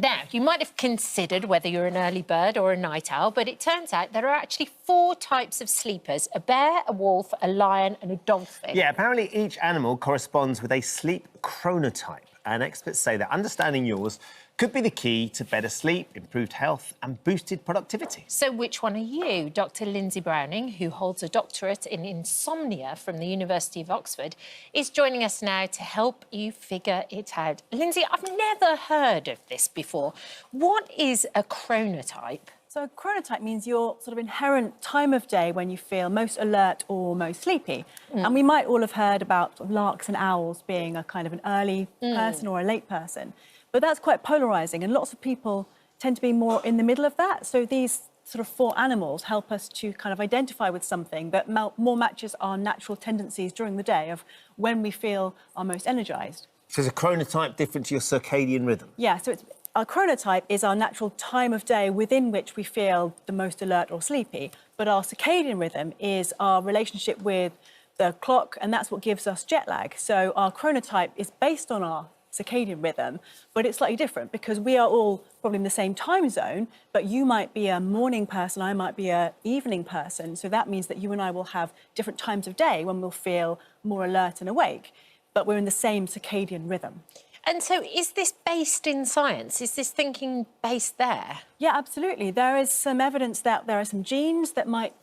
Now, you might have considered whether you're an early bird or a night owl, but it turns out there are actually 4 types of sleepers: a bear, a wolf, a lion and a dolphin. Yeah, apparently each animal corresponds with a sleep chronotype, and experts say that understanding yours could be the key to better sleep, improved health and boosted productivity. So which one are you? Dr. Lindsay Browning, who holds a doctorate in insomnia from the University of Oxford, is joining us now to help you figure it out. Lindsay, I've never heard of this before. What is a chronotype? So a chronotype means your sort of inherent time of day when you feel most alert or most sleepy. And we might all have heard about sort of larks and owls being a kind of an early person or a late person. But that's quite polarising, and lots of people tend to be more in the middle of that. So these sort of 4 animals help us to kind of identify with something that more matches our natural tendencies during the day of when we feel our most energised. So is a chronotype different to your circadian rhythm? Yeah, so our chronotype is our natural time of day within which we feel the most alert or sleepy, but our circadian rhythm is our relationship with the clock, and that's what gives us jet lag. So our chronotype is based on our circadian rhythm, but it's slightly different because we are all probably in the same time zone, but you might be a morning person, I might be an evening person, so that means that you and I will have different times of day when we'll feel more alert and awake, but we're in the same circadian rhythm. And so is this based in science? Is this thinking based there? Yeah, absolutely. There is some evidence that there are some genes that might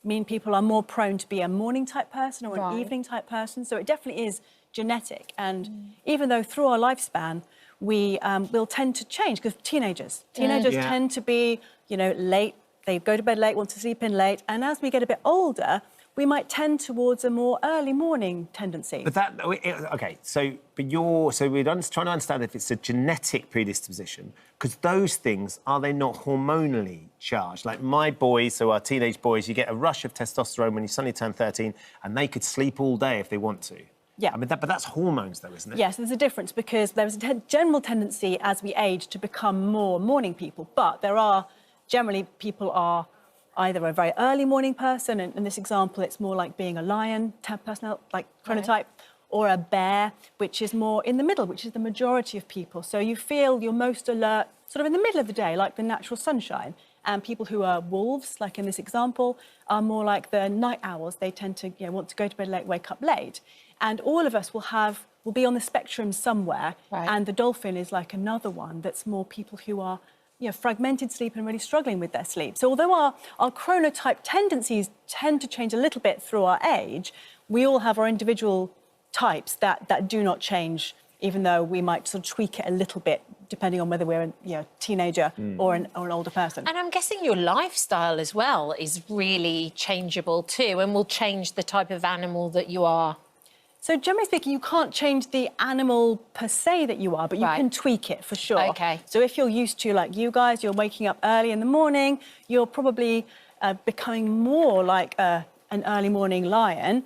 mean people are more prone to be a morning type person or an evening type person, so it definitely is genetic. And even though through our lifespan we will tend to change, because teenagers tend to be, you know, late, they go to bed late, want to sleep in late, and as we get a bit older we might tend towards a more early morning tendency. But that, OK, so we're trying to understand if it's a genetic predisposition, because those things, are they not hormonally charged? Like my boys, so our teenage boys, you get a rush of testosterone when you suddenly turn 13 and they could sleep all day if they want to. Yeah. I mean, but that's hormones, though, isn't it? Yes, there's a difference because there's a general tendency as we age to become more morning people, but there are, generally, people are either a very early morning person, and in this example, it's more like being a lion type person, like chronotype, or a bear, which is more in the middle, which is the majority of people. So you feel you're most alert sort of in the middle of the day, like the natural sunshine. And people who are wolves, like in this example, are more like the night owls. They tend to, you know, want to go to bed late, wake up late. And all of us will be on the spectrum somewhere. And the dolphin is like another one that's more people who are, you know, fragmented sleep and really struggling with their sleep. So although our chronotype tendencies tend to change a little bit through our age, we all have our individual types that do not change, even though we might sort of tweak it a little bit depending on whether we're a teenager or an older person. And I'm guessing your lifestyle as well is really changeable too, and will change the type of animal that you are. So generally speaking, you can't change the animal per se that you are, but you can tweak it for sure. OK. So if you're used to, like you guys, you're waking up early in the morning, you're probably becoming more like an early morning lion.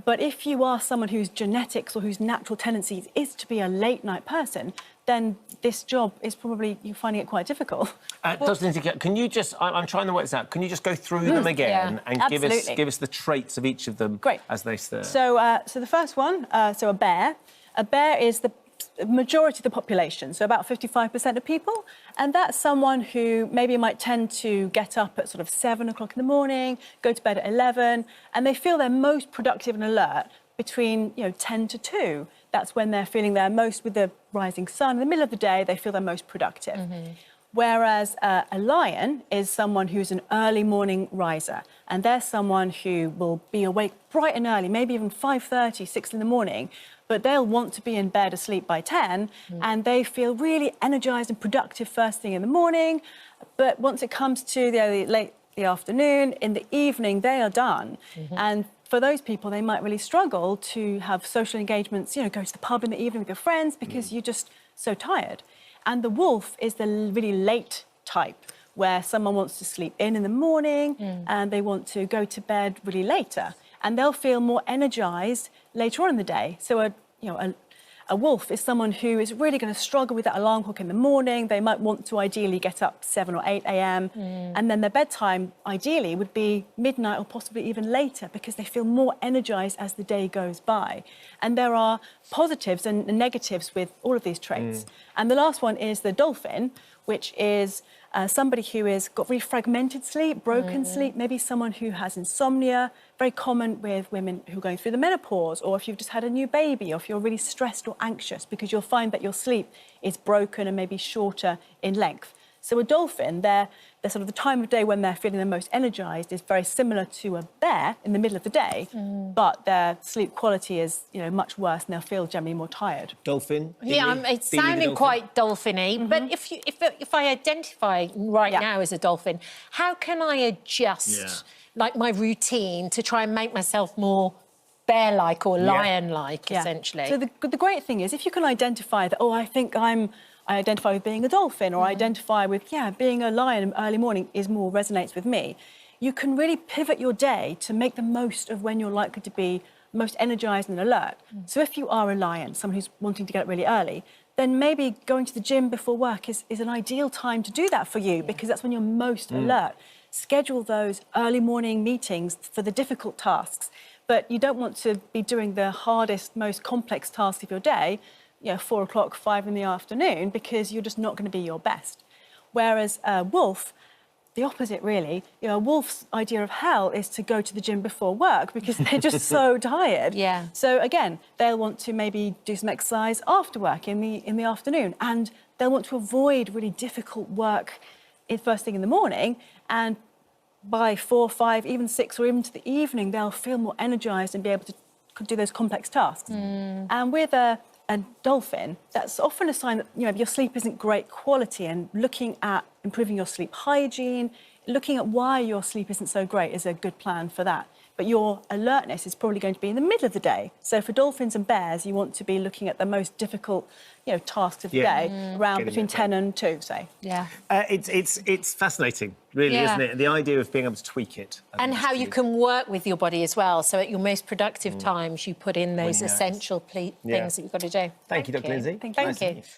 But if you are someone whose genetics or whose natural tendencies is to be a late night person, then this job is probably, you're finding it quite difficult. Dr. Lindsay, can you just, I'm trying to work this out, can you just go through them again and give us the traits of each of them as they stir? So, so the first one, so a bear. A bear is the majority of the population, so about 55% of people, and that's someone who maybe might tend to get up at sort of 7 o'clock in the morning, go to bed at 11, and they feel they're most productive and alert between 10 to 2. That's when they're feeling their most, with the rising sun in the middle of the day, they feel they're most productive. Whereas a lion is someone who's an early morning riser, and they're someone who will be awake bright and early, maybe even 5:30, 6 in the morning, but they'll want to be in bed asleep by 10, and they feel really energised and productive first thing in the morning. But once it comes to the afternoon, in the evening, they are done. And for those people, they might really struggle to have social engagements, go to the pub in the evening with your friends because you're just so tired. And the wolf is the really late type, where someone wants to sleep in the morning and they want to go to bed really later. And they'll feel more energised later on in the day. So A wolf is someone who is really going to struggle with that alarm clock in the morning. They might want to ideally get up 7 or 8 a.m. And then their bedtime, ideally, would be midnight or possibly even later because they feel more energised as the day goes by. And there are positives and negatives with all of these traits. And the last one is the dolphin, which is somebody who has got really fragmented sleep, broken sleep, maybe someone who has insomnia, very common with women who are going through the menopause, or if you've just had a new baby, or if you're really stressed or anxious, because you'll find that your sleep is broken and maybe shorter in length. So a dolphin, they're sort of the time of day when they're feeling the most energised is very similar to a bear in the middle of the day, but their sleep quality is, much worse and they'll feel generally more tired. Dolphin? Yeah, it's sounding quite dolphin-y, but if I identify now as a dolphin, how can I adjust like my routine to try and make myself more bear-like or lion-like, essentially? So the great thing is if you can identify that, I identify with being a dolphin, or I identify with, being a lion early morning resonates with me. You can really pivot your day to make the most of when you're likely to be most energised and alert. So if you are a lion, someone who's wanting to get up really early, then maybe going to the gym before work is an ideal time to do that for you because that's when you're most alert. Schedule those early morning meetings for the difficult tasks, but you don't want to be doing the hardest, most complex tasks of your day 4 o'clock, 5 in the afternoon, because you're just not going to be your best. Whereas a wolf, the opposite really, a wolf's idea of hell is to go to the gym before work because they're just so tired. So again, they'll want to maybe do some exercise after work in the afternoon, and they'll want to avoid really difficult work first thing in the morning, and by 4, 5, even 6 or even to the evening, they'll feel more energised and be able to do those complex tasks. And with a dolphin, that's often a sign that your sleep isn't great quality, and looking at improving your sleep hygiene, looking at why your sleep isn't so great is a good plan for that. But your alertness is probably going to be in the middle of the day. So for dolphins and bears, you want to be looking at the most difficult, tasks of the day, around between 10 and 2, say. It's fascinating, really, isn't it? The idea of being able to tweak it. And how you can work with your body as well. So at your most productive times, you put in those essential things that you've got to do. Thank you, Dr. Lindsay. Thank you.